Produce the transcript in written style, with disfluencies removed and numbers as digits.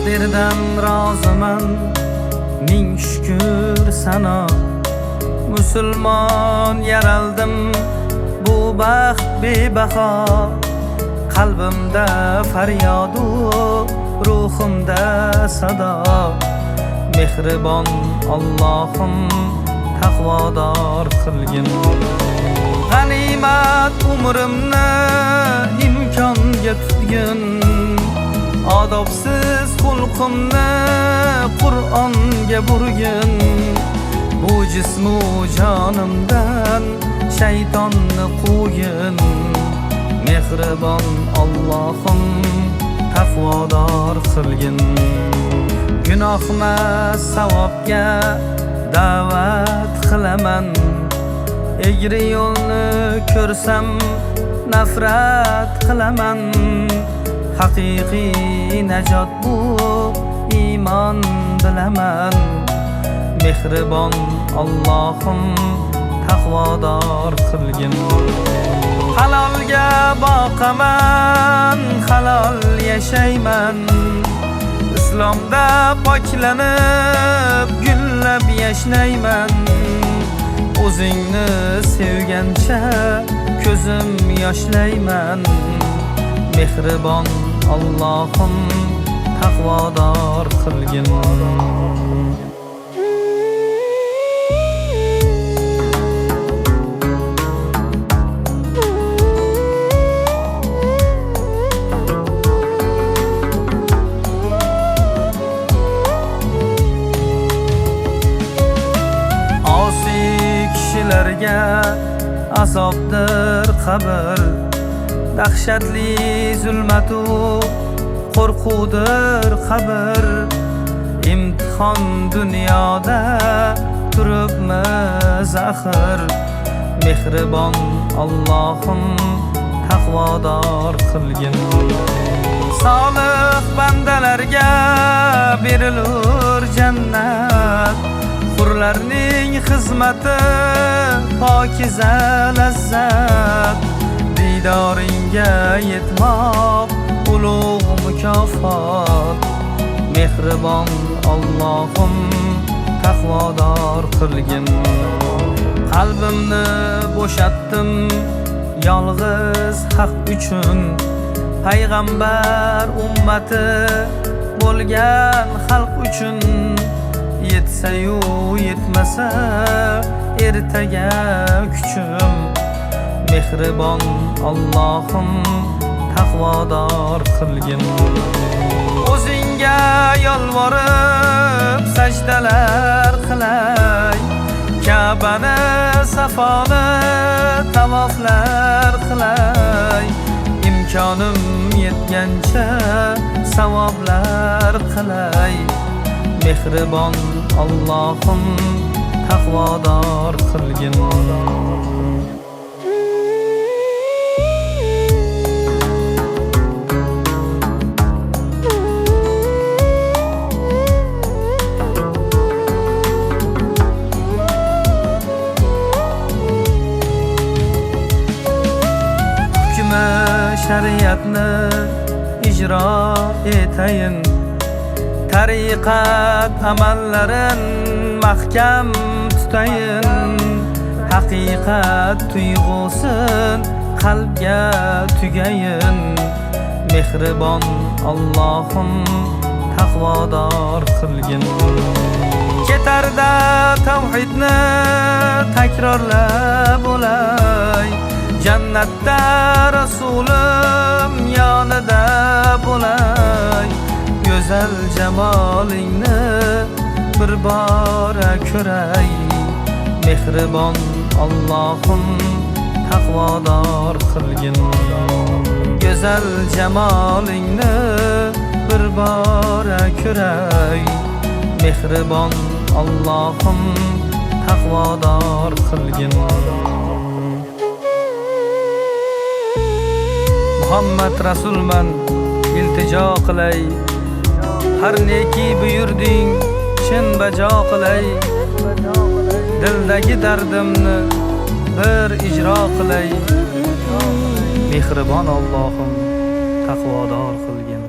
Taqdirdan roziman, ming shukr sana. Musulmon yaraldim, bu baxt bebaho. Qalbimda faryodu, ruhimda sado. Mehribon Allohim taqvodor qilgin. G'animat umrimni imkonga tutgin. Odobsiz xulqimni Qur'onga burgin. Bu jismu jonimdan shaytonni qo'ygin. Mehribon Allohim taqvodor qilgin. Gunohmas savobga da'vat qilaman. Egri yo'lni ko'rsam nafrat qilaman. Haqiqiy najot bu iymon bilaman. Mehribon Allohim taqvodor qilgin. Halolga boqaman, halol yashayman. Islomda poklanib, gullab yashnayman. O'zingni sevgancha ko'zim yoshlayman. Mehribon Allohim taqvodor qilgin. Kishilarga azobdir qabr, dahshatli zulmatu qo'rquvdir qabr. Imtihon dunyoda turibmiz axir. Mehribon Allohim taqvodor qilgin. Solih bandalarga berilur jannat. Hurlarning xizmati pokiza lazzat. Didoringga yetmoq ulug' mukofot. Mehribon Allohim taqvodor qilgin. Qalbimni bo'shatdim yolg'iz haq uchun. Payg'ambar ummati bo'lgan xalq uchun. Yetsa-yu yetmasa ertaga kuchim. Mehribon Allohim taqvodor qilgin. O'zingga yolvorib sajdalar qilay. Ka'bani safoni tavoflar qilay. Imkonim yetgancha savoblar qilay. Mehribon Allohim taqvodor qilgin. Hukmi shariatni ijro etayin. Tariqat amallarin mahkam tutayin. Haqiqat tuyg'usin qalbga tugayin. Mehribon Allohim taqvodor qilgin. Ketarda tavhidni takrorlab bo'lay. Jannatda Rasulim yonida bo'lay. Go'zal jamolingni bir bora ko'ray. Mehribon Allohim taqvodor qilgin. Go'zal jamolingni bir bora ko'ray. Mehribon Allohim taqvodor qilgin. Muhammad Rasulman iltijo qilay. Har neki buyurding chin bajo qilay. Dildagi dardimni bir ijro qilay. Mehribon Allohim taqvodor qilgin.